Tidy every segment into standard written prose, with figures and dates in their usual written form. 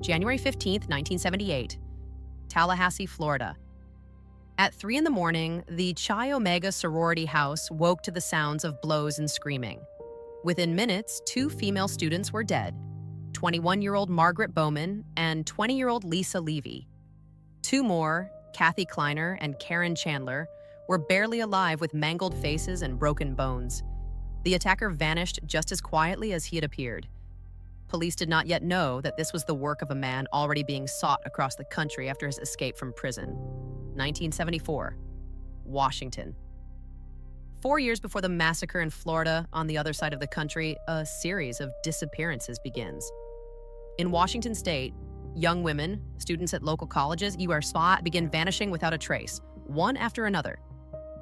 January 15th, 1978, Tallahassee, Florida. At 3 in the morning, the Chi Omega sorority house woke to the sounds of blows and screaming. Within minutes, two female students were dead, 21-year-old Margaret Bowman and 20-year-old Lisa Levy. Two more, Kathy Kleiner and Karen Chandler, were barely alive with mangled faces and broken bones. The attacker vanished just as quietly as he had appeared. Police did not yet know that this was the work of a man already being sought across the country after his escape from prison. 1974, Washington. 4 years before the massacre in Florida, on the other side of the country, a series of disappearances begins. In Washington state, young women, students at local colleges, begin vanishing without a trace, one after another.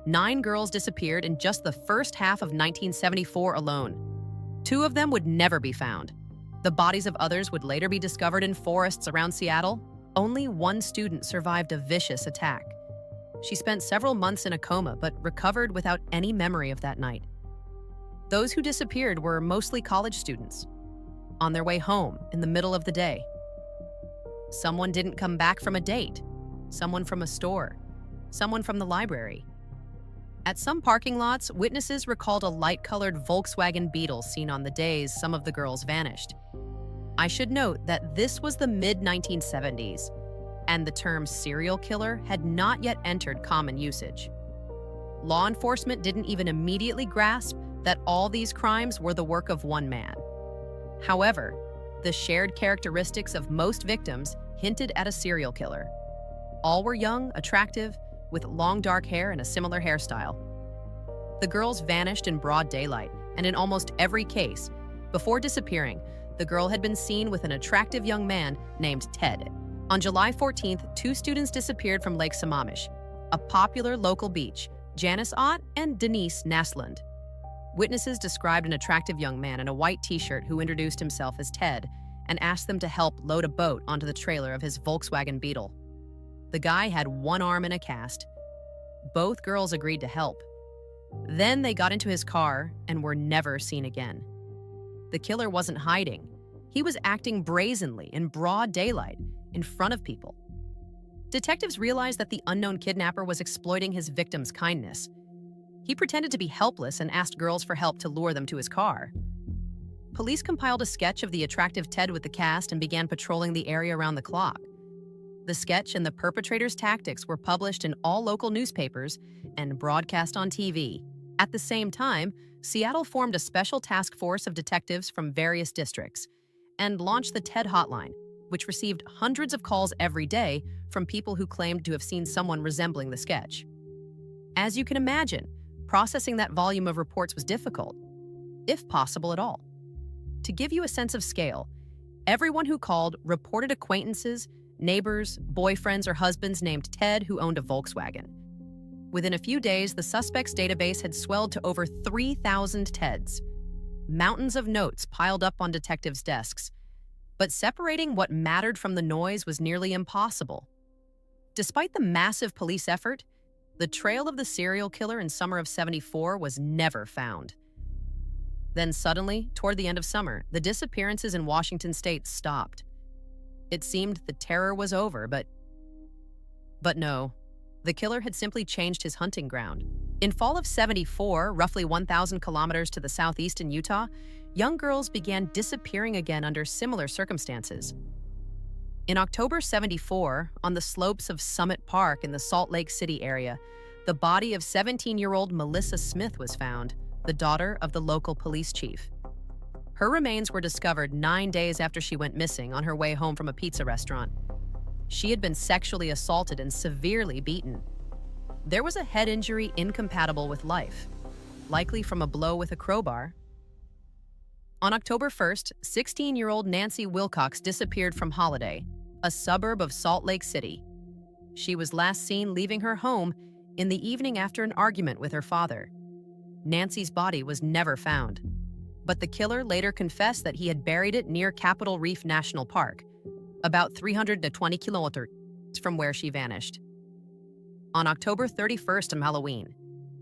9 girls disappeared in just the first half of 1974 alone. 2 of them would never be found. The bodies of others would later be discovered in forests around Seattle. Only one student survived a vicious attack. She spent several months in a coma but recovered without any memory of that night. Those who disappeared were mostly college students, on their way home in the middle of the day. Someone didn't come back from a date, someone from a store, someone from the library. At some parking lots, witnesses recalled a light-colored Volkswagen Beetle seen on the days some of the girls vanished. I should note that this was the mid-1970s, and the term serial killer had not yet entered common usage. Law enforcement didn't even immediately grasp that all these crimes were the work of one man. However, the shared characteristics of most victims hinted at a serial killer. All were young, attractive, with long dark hair and a similar hairstyle. The girls vanished in broad daylight, and in almost every case, before disappearing, the girl had been seen with an attractive young man named Ted. On July 14th, 2 students disappeared from Lake Sammamish, a popular local beach, Janice Ott and Denise Naslund. Witnesses described an attractive young man in a white t-shirt who introduced himself as Ted and asked them to help load a boat onto the trailer of his Volkswagen Beetle. The guy had one arm in a cast. Both girls agreed to help. Then they got into his car and were never seen again. The killer wasn't hiding. He was acting brazenly in broad daylight in front of people. Detectives realized that the unknown kidnapper was exploiting his victim's kindness. He pretended to be helpless and asked girls for help to lure them to his car. Police compiled a sketch of the attractive Ted with the cast and began patrolling the area around the clock. The sketch and the perpetrator's tactics were published in all local newspapers and broadcast on TV. At the same time, Seattle formed a special task force of detectives from various districts and launched the TED hotline, which received hundreds of calls every day from people who claimed to have seen someone resembling the sketch. As you can imagine, processing that volume of reports was difficult, if possible at all. To give you a sense of scale, everyone who called reported acquaintances, neighbors, boyfriends, or husbands named Ted who owned a Volkswagen. Within a few days, the suspect's database had swelled to over 3,000 Teds. Mountains of notes piled up on detectives' desks, but separating what mattered from the noise was nearly impossible. Despite the massive police effort, the trail of the serial killer in summer of '74 was never found. Then suddenly, toward the end of summer, the disappearances in Washington state stopped. It seemed the terror was over, but no. The killer had simply changed his hunting ground. In fall of '74, roughly 1,000 kilometers to the southeast in Utah, young girls began disappearing again under similar circumstances. In October '74, on the slopes of Summit Park in the Salt Lake City area, the body of 17-year-old Melissa Smith was found, the daughter of the local police chief. Her remains were discovered 9 days after she went missing on her way home from a pizza restaurant. She had been sexually assaulted and severely beaten. There was a head injury incompatible with life, likely from a blow with a crowbar. On October 1st, 16-year-old Nancy Wilcox disappeared from Holiday, a suburb of Salt Lake City. She was last seen leaving her home in the evening after an argument with her father. Nancy's body was never found, but the killer later confessed that he had buried it near Capitol Reef National Park, about 320 kilometers from where she vanished. On October 31st on Halloween,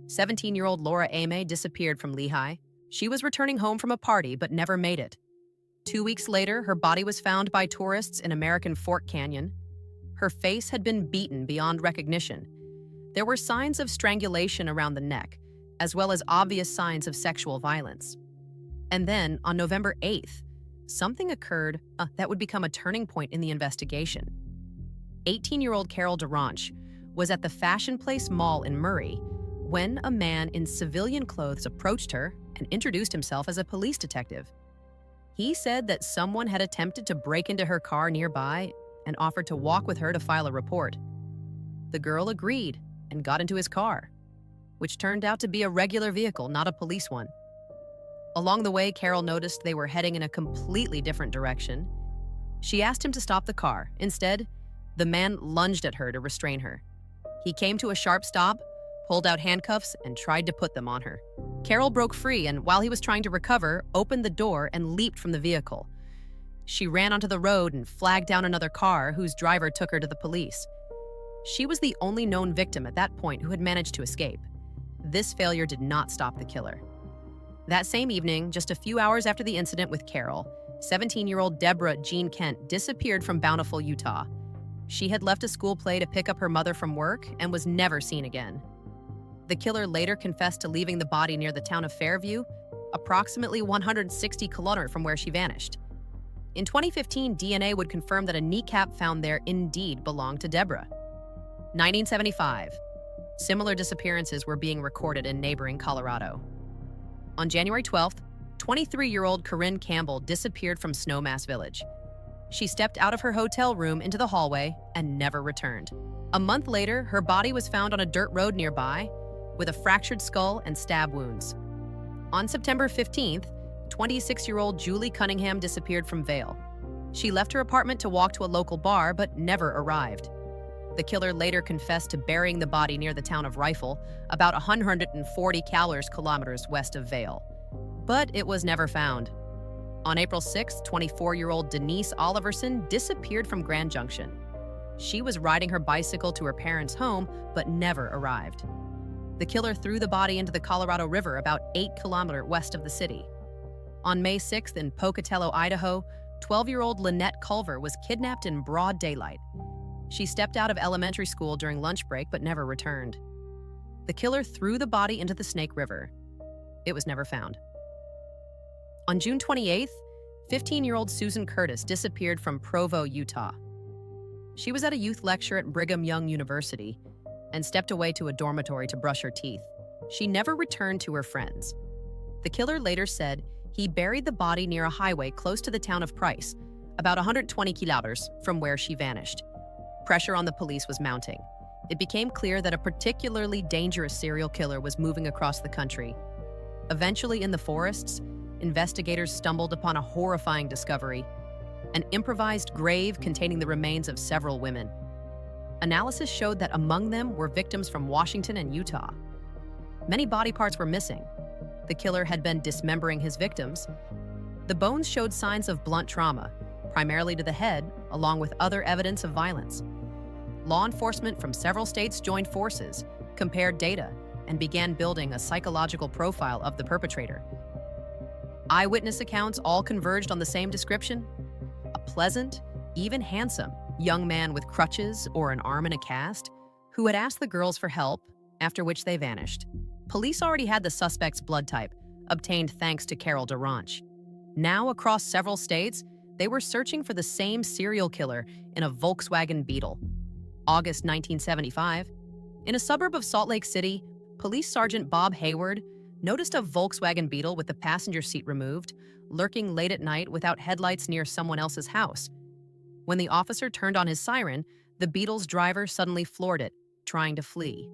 17-year-old Laura Ame disappeared from Lehigh. She was returning home from a party but never made it. 2 weeks later, her body was found by tourists in American Fork Canyon. Her face had been beaten beyond recognition. There were signs of strangulation around the neck, as well as obvious signs of sexual violence. And then, on November 8th, something occurred that would become a turning point in the investigation. 18-year-old Carol DeRanche was at the Fashion Place Mall in Murray when a man in civilian clothes approached her and introduced himself as a police detective. He said that someone had attempted to break into her car nearby and offered to walk with her to file a report. The girl agreed and got into his car, which turned out to be a regular vehicle, not a police one. Along the way, Carol noticed they were heading in a completely different direction. She asked him to stop the car. Instead, the man lunged at her to restrain her. He came to a sharp stop, pulled out handcuffs, and tried to put them on her. Carol broke free and, while he was trying to recover, opened the door and leaped from the vehicle. She ran onto the road and flagged down another car whose driver took her to the police. She was the only known victim at that point who had managed to escape. This failure did not stop the killer. That same evening, just a few hours after the incident with Carol, 17-year-old Deborah Jean Kent disappeared from Bountiful, Utah. She had left a school play to pick up her mother from work and was never seen again. The killer later confessed to leaving the body near the town of Fairview, approximately 160 kilometers from where she vanished. In 2015, DNA would confirm that a kneecap found there indeed belonged to Deborah. 1975. Similar disappearances were being recorded in neighboring Colorado. On January 12th, 23-year-old Corinne Campbell disappeared from Snowmass Village. She stepped out of her hotel room into the hallway and never returned. A month later, her body was found on a dirt road nearby with a fractured skull and stab wounds. On September 15th, 26-year-old Julie Cunningham disappeared from Vail. She left her apartment to walk to a local bar but never arrived. The killer later confessed to burying the body near the town of Rifle, about 140 kilometers west of Vail. But it was never found. On April 6, 24-year-old Denise Oliverson disappeared from Grand Junction. She was riding her bicycle to her parents' home, but never arrived. The killer threw the body into the Colorado River about 8 kilometers west of the city. On May 6th in Pocatello, Idaho, 12-year-old Lynette Culver was kidnapped in broad daylight. She stepped out of elementary school during lunch break but never returned. The killer threw the body into the Snake River. It was never found. On June 28th, 15-year-old Susan Curtis disappeared from Provo, Utah. She was at a youth lecture at Brigham Young University and stepped away to a dormitory to brush her teeth. She never returned to her friends. The killer later said he buried the body near a highway close to the town of Price, about 120 kilometers from where she vanished. Pressure on the police was mounting. It became clear that a particularly dangerous serial killer was moving across the country. Eventually, in the forests, investigators stumbled upon a horrifying discovery: an improvised grave containing the remains of several women. Analysis showed that among them were victims from Washington and Utah. Many body parts were missing. The killer had been dismembering his victims. The bones showed signs of blunt trauma, primarily to the head, along with other evidence of violence. Law enforcement from several states joined forces, compared data, and began building a psychological profile of the perpetrator. Eyewitness accounts all converged on the same description: a pleasant, even handsome, young man with crutches or an arm in a cast who had asked the girls for help, after which they vanished. Police already had the suspect's blood type, obtained thanks to Carol DeRanche. Now, across several states, they were searching for the same serial killer in a Volkswagen Beetle. August 1975, in a suburb of Salt Lake City, Police Sergeant Bob Hayward noticed a Volkswagen Beetle with the passenger seat removed, lurking late at night without headlights near someone else's house. When the officer turned on his siren, the Beetle's driver suddenly floored it, trying to flee.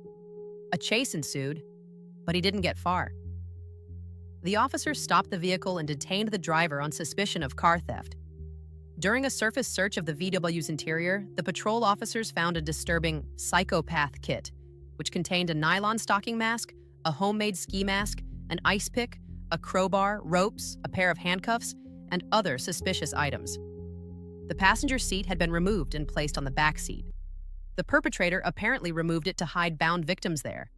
A chase ensued, but he didn't get far. The officer stopped the vehicle and detained the driver on suspicion of car theft. During a surface search of the VW's interior, the patrol officers found a disturbing psychopath kit, which contained a nylon stocking mask, a homemade ski mask, an ice pick, a crowbar, ropes, a pair of handcuffs, and other suspicious items. The passenger seat had been removed and placed on the back seat. The perpetrator apparently removed it to hide bound victims there.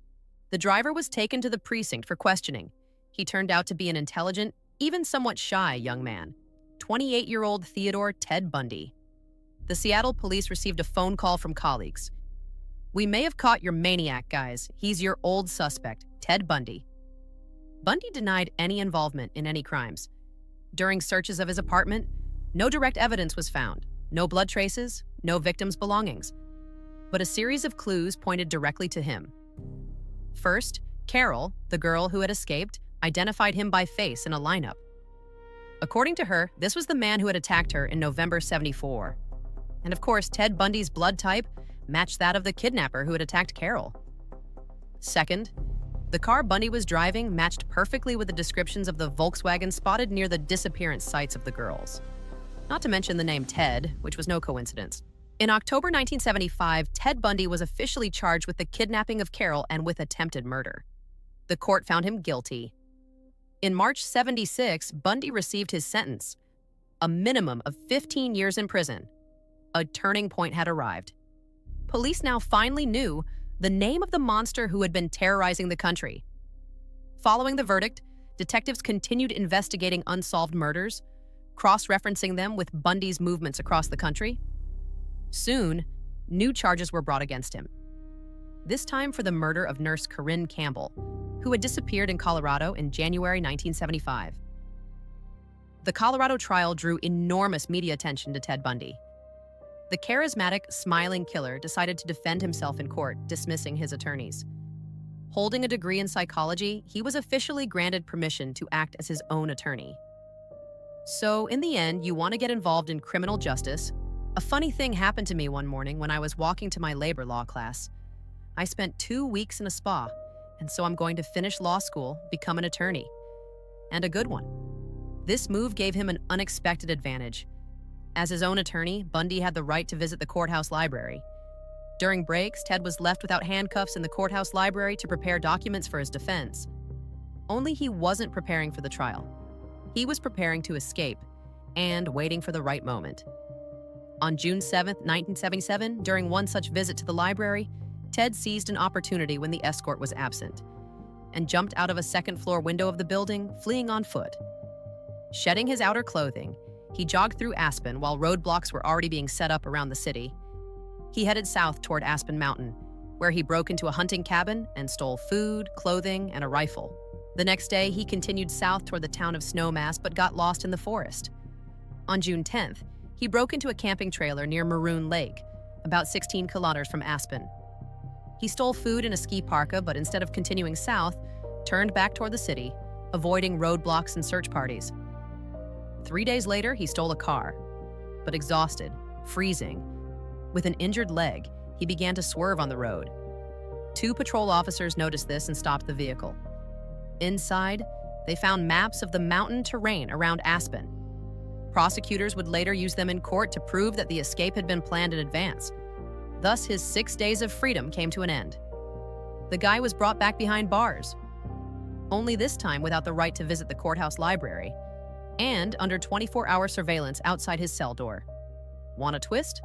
The driver was taken to the precinct for questioning. He turned out to be an intelligent, even somewhat shy young man. 28-year-old Theodore Ted Bundy. The Seattle police received a phone call from colleagues. "We may have caught your maniac, guys. He's your old suspect, Ted Bundy." Bundy denied any involvement in any crimes. During searches of his apartment, no direct evidence was found, no blood traces, no victims' belongings. But a series of clues pointed directly to him. First, Carol, the girl who had escaped, identified him by face in a lineup. According to her, this was the man who had attacked her in November '74. And of course, Ted Bundy's blood type matched that of the kidnapper who had attacked Carol. Second, the car Bundy was driving matched perfectly with the descriptions of the Volkswagen spotted near the disappearance sites of the girls. Not to mention the name Ted, which was no coincidence. In October 1975, Ted Bundy was officially charged with the kidnapping of Carol and with attempted murder. The court found him guilty. In March '76, Bundy received his sentence, a minimum of 15 years in prison. A turning point had arrived. Police now finally knew the name of the monster who had been terrorizing the country. Following the verdict, detectives continued investigating unsolved murders, cross-referencing them with Bundy's movements across the country. Soon, new charges were brought against him. This time for the murder of nurse Corinne Campbell, who had disappeared in Colorado in January 1975. The Colorado trial drew enormous media attention to Ted Bundy. The charismatic, smiling killer decided to defend himself in court, dismissing his attorneys. Holding a degree in psychology, he was officially granted permission to act as his own attorney. So, in the end, you want to get involved in criminal justice? A funny thing happened to me one morning when I was walking to my labor law class. I spent 2 weeks in a spa, and so I'm going to finish law school, become an attorney. And a good one. This move gave him an unexpected advantage. As his own attorney, Bundy had the right to visit the courthouse library. During breaks, Ted was left without handcuffs in the courthouse library to prepare documents for his defense. Only he wasn't preparing for the trial. He was preparing to escape and waiting for the right moment. On June 7, 1977, during one such visit to the library, Ted seized an opportunity when the escort was absent and jumped out of a second-floor window of the building, fleeing on foot. Shedding his outer clothing, he jogged through Aspen while roadblocks were already being set up around the city. He headed south toward Aspen Mountain, where he broke into a hunting cabin and stole food, clothing, and a rifle. The next day, he continued south toward the town of Snowmass but got lost in the forest. On June 10th, he broke into a camping trailer near Maroon Lake, about 16 kilometers from Aspen. He stole food in a ski parka, but instead of continuing south, turned back toward the city, avoiding roadblocks and search parties. 3 days later, he stole a car. But exhausted, freezing, with an injured leg, he began to swerve on the road. 2 patrol officers noticed this and stopped the vehicle. Inside, they found maps of the mountain terrain around Aspen. Prosecutors would later use them in court to prove that the escape had been planned in advance. Thus, his 6 days of freedom came to an end. The guy was brought back behind bars, only this time without the right to visit the courthouse library, and under 24-hour surveillance outside his cell door. Want a twist?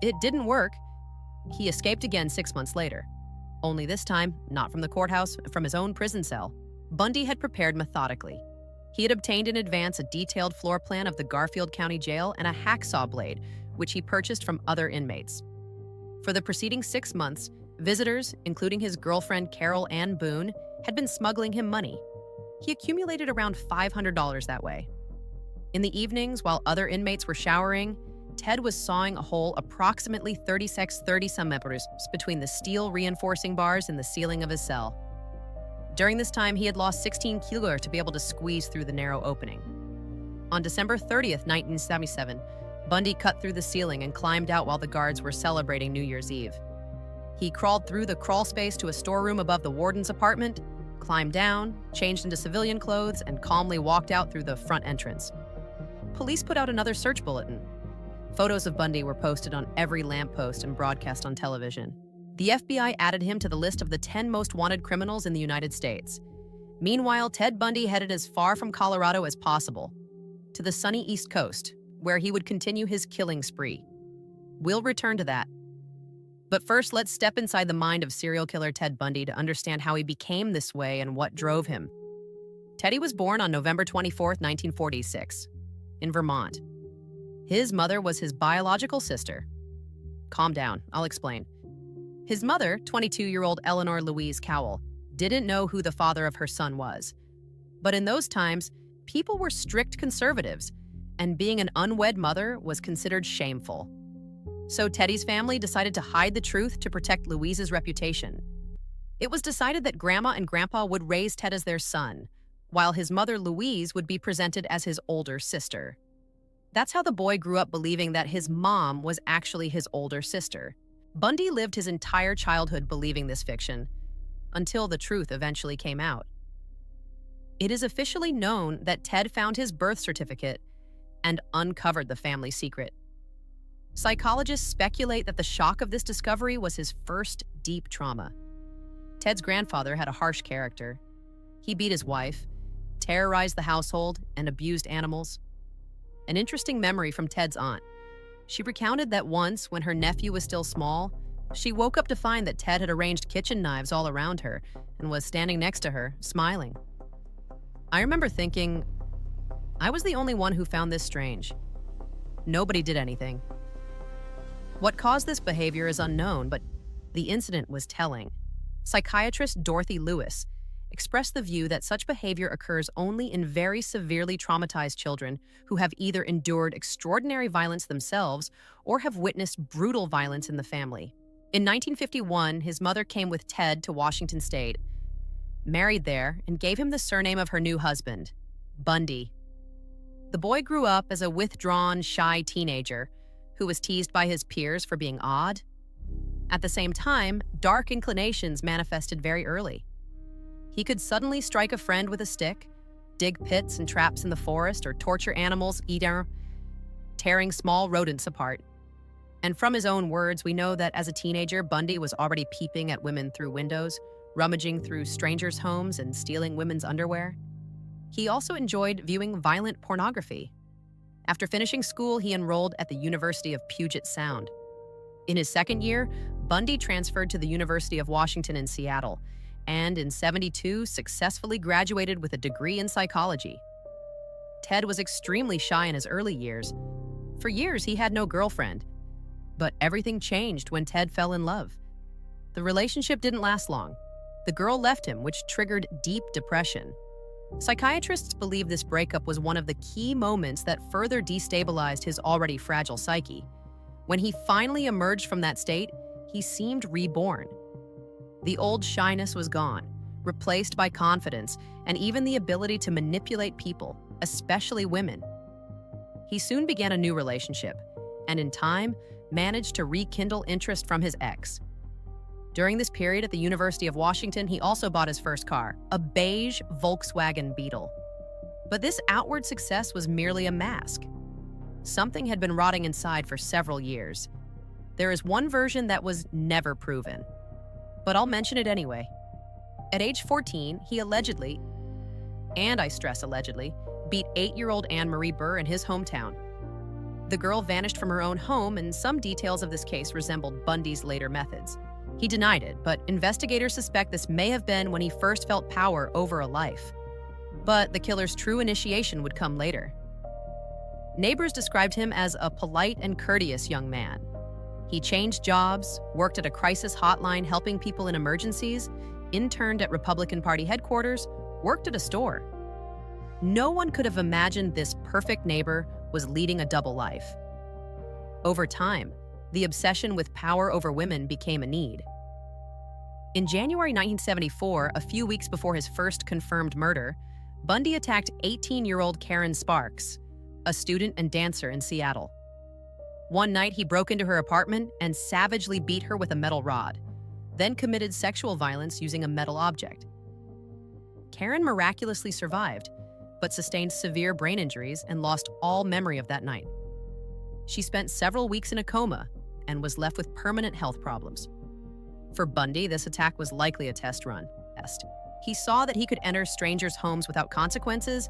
It didn't work. He escaped again 6 months later. Only this time, not from the courthouse, from his own prison cell. Bundy had prepared methodically. He had obtained in advance a detailed floor plan of the Garfield County Jail and a hacksaw blade, which he purchased from other inmates. For the preceding 6 months, visitors, including his girlfriend Carol Ann Boone, had been smuggling him money. He accumulated around $500 that way. In the evenings, while other inmates were showering, Ted was sawing a hole approximately 30 centimeters between the steel reinforcing bars in the ceiling of his cell. During this time, he had lost 16 kilos to be able to squeeze through the narrow opening. On December 30th, 1977, Bundy cut through the ceiling and climbed out while the guards were celebrating New Year's Eve. He crawled through the crawl space to a storeroom above the warden's apartment, climbed down, changed into civilian clothes, and calmly walked out through the front entrance. Police put out another search bulletin. Photos of Bundy were posted on every lamppost and broadcast on television. The FBI added him to the list of the 10 most wanted criminals in the United States. Meanwhile, Ted Bundy headed as far from Colorado as possible, to the sunny East Coast, where he would continue his killing spree. We'll return to that. But first, let's step inside the mind of serial killer Ted Bundy to understand how he became this way and what drove him. Teddy was born on November 24, 1946. in Vermont. His mother was his biological sister. Calm down, I'll explain. His mother, 22-year-old Eleanor Louise Cowell, didn't know who the father of her son was. But in those times, people were strict conservatives, and being an unwed mother was considered shameful. So Teddy's family decided to hide the truth to protect Louise's reputation. It was decided that Grandma and Grandpa would raise Ted as their son, while his mother Louise would be presented as his older sister. That's how the boy grew up believing that his mom was actually his older sister. Bundy lived his entire childhood believing this fiction, until the truth eventually came out. It is officially known that Ted found his birth certificate and uncovered the family secret. Psychologists speculate that the shock of this discovery was his first deep trauma. Ted's grandfather had a harsh character. He beat his wife, terrorized the household, and abused animals. An interesting memory from Ted's aunt. She recounted that once, when her nephew was still small, she woke up to find that Ted had arranged kitchen knives all around her and was standing next to her, smiling. I remember thinking, I was the only one who found this strange. Nobody did anything. What caused this behavior is unknown, but the incident was telling. Psychiatrist Dorothy Lewis expressed the view that such behavior occurs only in very severely traumatized children who have either endured extraordinary violence themselves or have witnessed brutal violence in the family. In 1951, his mother came with Ted to Washington State, married there, and gave him the surname of her new husband, Bundy. The boy grew up as a withdrawn, shy teenager who was teased by his peers for being odd. At the same time, dark inclinations manifested very early. He could suddenly strike a friend with a stick, dig pits and traps in the forest, or torture animals, tearing small rodents apart. And from his own words, we know that as a teenager, Bundy was already peeping at women through windows, rummaging through strangers' homes, and stealing women's underwear. He also enjoyed viewing violent pornography. After finishing school, he enrolled at the University of Puget Sound. In his second year, Bundy transferred to the University of Washington in Seattle, and in '72 successfully graduated with a degree in psychology. Ted was extremely shy in his early years. For years, he had no girlfriend. But everything changed when Ted fell in love. The relationship didn't last long. The girl left him, which triggered deep depression. Psychiatrists believe this breakup was one of the key moments that further destabilized his already fragile psyche. When he finally emerged from that state, he seemed reborn. The old shyness was gone, replaced by confidence and even the ability to manipulate people, especially women. He soon began a new relationship, and in time, managed to rekindle interest from his ex. During this period at the University of Washington, he also bought his first car, a beige Volkswagen Beetle. But this outward success was merely a mask. Something had been rotting inside for several years. There is one version that was never proven, but I'll mention it anyway. At age 14, he allegedly, and I stress allegedly, beat 8-year-old Anne-Marie Burr in his hometown. The girl vanished from her own home, and some details of this case resembled Bundy's later methods. He denied it, but investigators suspect this may have been when he first felt power over a life. But the killer's true initiation would come later. Neighbors described him as a polite and courteous young man. He changed jobs, worked at a crisis hotline helping people in emergencies, interned at Republican Party headquarters, worked at a store. No one could have imagined this perfect neighbor was leading a double life. Over time, the obsession with power over women became a need. In January 1974, a few weeks before his first confirmed murder, Bundy attacked 18-year-old Karen Sparks, a student and dancer in Seattle. One night, he broke into her apartment and savagely beat her with a metal rod, then committed sexual violence using a metal object. Karen miraculously survived, but sustained severe brain injuries and lost all memory of that night. She spent several weeks in a coma and was left with permanent health problems. For Bundy, this attack was likely a test run. He saw that he could enter strangers' homes without consequences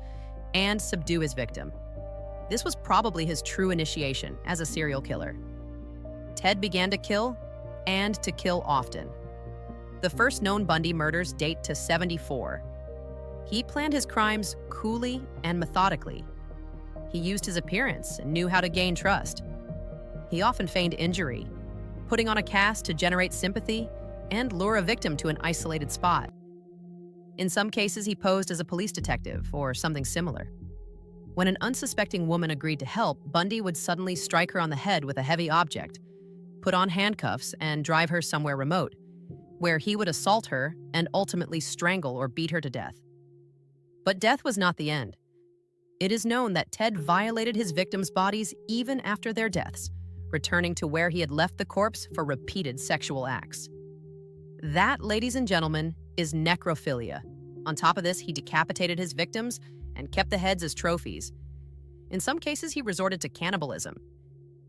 and subdue his victim. This was probably his true initiation as a serial killer. Ted began to kill, and to kill often. The first known Bundy murders date to '74. He planned his crimes coolly and methodically. He used his appearance and knew how to gain trust. He often feigned injury, putting on a cast to generate sympathy and lure a victim to an isolated spot. In some cases, he posed as a police detective or something similar. When an unsuspecting woman agreed to help, Bundy would suddenly strike her on the head with a heavy object, put on handcuffs, and drive her somewhere remote, where he would assault her and ultimately strangle or beat her to death. But death was not the end. It is known that Ted violated his victims' bodies even after their deaths, returning to where he had left the corpse for repeated sexual acts. That, ladies and gentlemen, is necrophilia. On top of this, he decapitated his victims and kept the heads as trophies. In some cases, he resorted to cannibalism.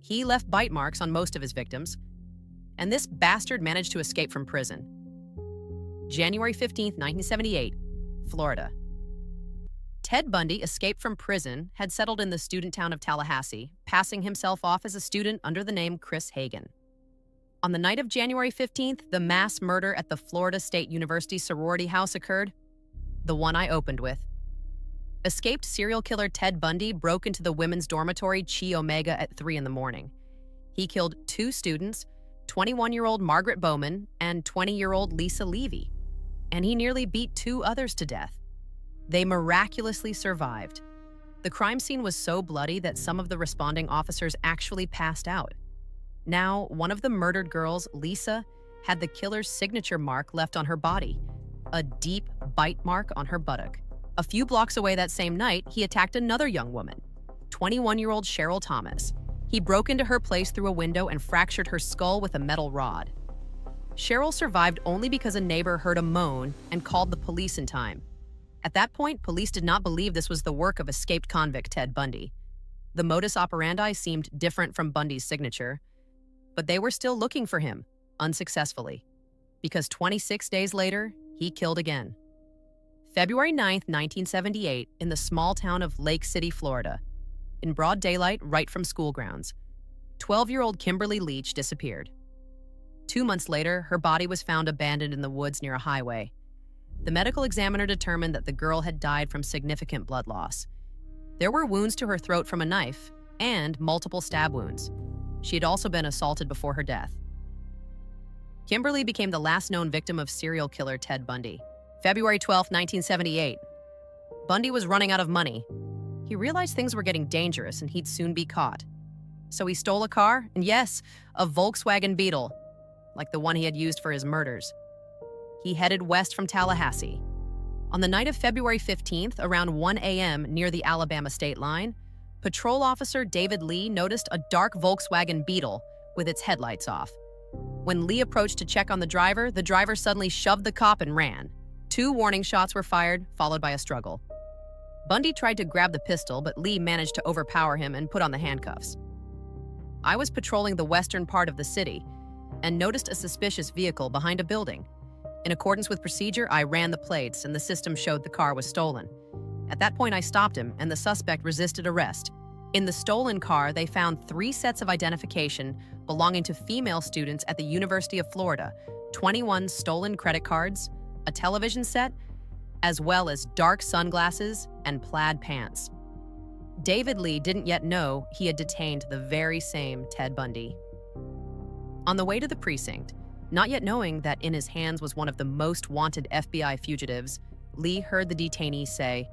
He left bite marks on most of his victims, and this bastard managed to escape from prison. January 15, 1978, Florida. Ted Bundy escaped from prison, had settled in the student town of Tallahassee, passing himself off as a student under the name Chris Hagen. On the night of January 15th, the mass murder at the Florida State University sorority house occurred, the one I opened with. Escaped serial killer Ted Bundy broke into the women's dormitory Chi Omega at 3 in the morning. He killed 2 students, 21-year-old Margaret Bowman and 20-year-old Lisa Levy, and he nearly beat 2 others to death. They miraculously survived. The crime scene was so bloody that some of the responding officers actually passed out. Now, one of the murdered girls, Lisa, had the killer's signature mark left on her body, a deep bite mark on her buttock. A few blocks away that same night, he attacked another young woman, 21-year-old Cheryl Thomas. He broke into her place through a window and fractured her skull with a metal rod. Cheryl survived only because a neighbor heard a moan and called the police in time. At that point, police did not believe this was the work of escaped convict Ted Bundy. The modus operandi seemed different from Bundy's signature, but they were still looking for him, unsuccessfully, because 26 days later, he killed again. February 9, 1978, in the small town of Lake City, Florida. In broad daylight, right from school grounds, 12-year-old Kimberly Leach disappeared. 2 months later, her body was found abandoned in the woods near a highway. The medical examiner determined that the girl had died from significant blood loss. There were wounds to her throat from a knife and multiple stab wounds. She had also been assaulted before her death. Kimberly became the last known victim of serial killer Ted Bundy. February 12, 1978. Bundy was running out of money. He realized things were getting dangerous and he'd soon be caught. So he stole a car, and yes, a Volkswagen Beetle, like the one he had used for his murders. He headed west from Tallahassee. On the night of February 15th, around 1 a.m. near the Alabama state line, patrol officer David Lee noticed a dark Volkswagen Beetle with its headlights off. When Lee approached to check on the driver suddenly shoved the cop and ran. 2 warning shots were fired, followed by a struggle. Bundy tried to grab the pistol, but Lee managed to overpower him and put on the handcuffs. I was patrolling the western part of the city and noticed a suspicious vehicle behind a building. In accordance with procedure, I ran the plates and the system showed the car was stolen. At that point, I stopped him and the suspect resisted arrest. In the stolen car, they found 3 sets of identification belonging to female students at the University of Florida, 21 stolen credit cards, a television set, as well as dark sunglasses and plaid pants. David Lee didn't yet know he had detained the very same Ted Bundy. On the way to the precinct, not yet knowing that in his hands was one of the most wanted FBI fugitives, Lee heard the detainee say,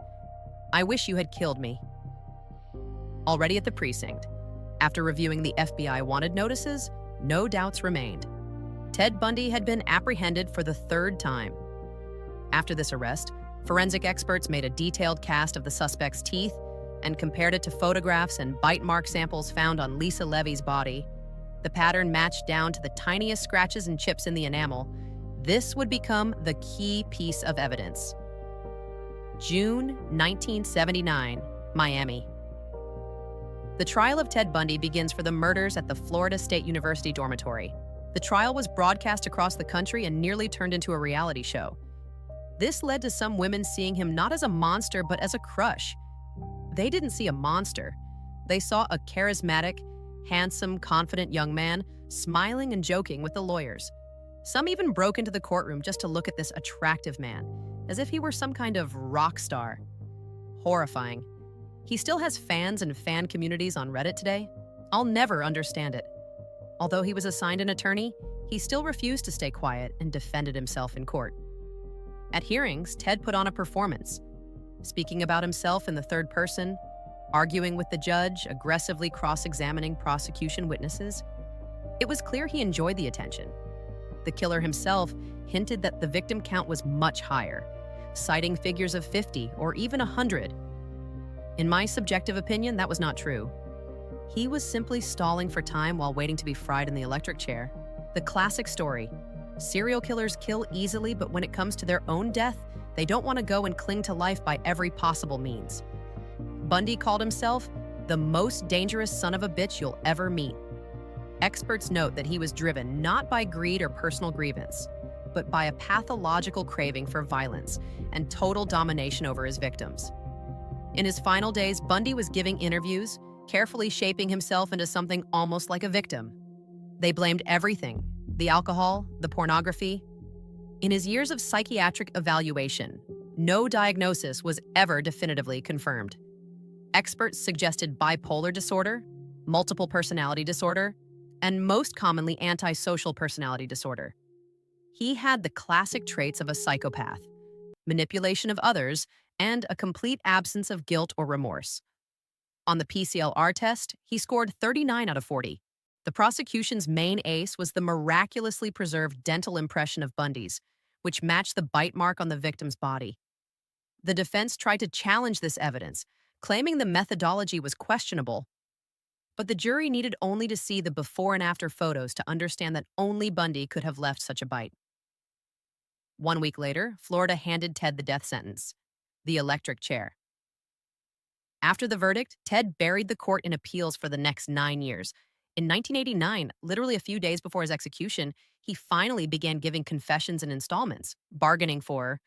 "I wish you had killed me." Already at the precinct, after reviewing the FBI wanted notices, no doubts remained. Ted Bundy had been apprehended for the 3rd time. After this arrest, forensic experts made a detailed cast of the suspect's teeth and compared it to photographs and bite mark samples found on Lisa Levy's body. The pattern matched down to the tiniest scratches and chips in the enamel. This would become the key piece of evidence. June 1979, Miami. The trial of Ted Bundy begins for the murders at the Florida State University dormitory. The trial was broadcast across the country and nearly turned into a reality show. This led to some women seeing him not as a monster, but as a crush. They didn't see a monster. They saw a charismatic, handsome, confident young man smiling and joking with the lawyers. Some even broke into the courtroom just to look at this attractive man, as if he were some kind of rock star. Horrifying. He still has fans and fan communities on Reddit today. I'll never understand it. Although he was assigned an attorney, he still refused to stay quiet and defended himself in court. At hearings, Ted put on a performance, speaking about himself in the third person, arguing with the judge, aggressively cross-examining prosecution witnesses. It was clear he enjoyed the attention. The killer himself hinted that the victim count was much higher, citing figures of 50 or even 100. In my subjective opinion, that was not true. He was simply stalling for time while waiting to be fried in the electric chair. The classic story. Serial killers kill easily, but when it comes to their own death, they don't want to go and cling to life by every possible means. Bundy called himself the most dangerous son of a bitch you'll ever meet. Experts note that he was driven not by greed or personal grievance, but by a pathological craving for violence and total domination over his victims. In his final days, Bundy was giving interviews, carefully shaping himself into something almost like a victim. They blamed everything: the alcohol, the pornography. In his years of psychiatric evaluation, no diagnosis was ever definitively confirmed. Experts suggested bipolar disorder, multiple personality disorder, and most commonly antisocial personality disorder. He had the classic traits of a psychopath: manipulation of others and a complete absence of guilt or remorse. On the PCLR test, he scored 39 out of 40. The prosecution's main ace was the miraculously preserved dental impression of Bundy's, which matched the bite mark on the victim's body. The defense tried to challenge this evidence, claiming the methodology was questionable, but the jury needed only to see the before and after photos to understand that only Bundy could have left such a bite. 1 week later, Florida handed Ted the death sentence: the electric chair. After the verdict, Ted buried the court in appeals for the next 9 years. In 1989, literally a few days before his execution, he finally began giving confessions in installments, bargaining for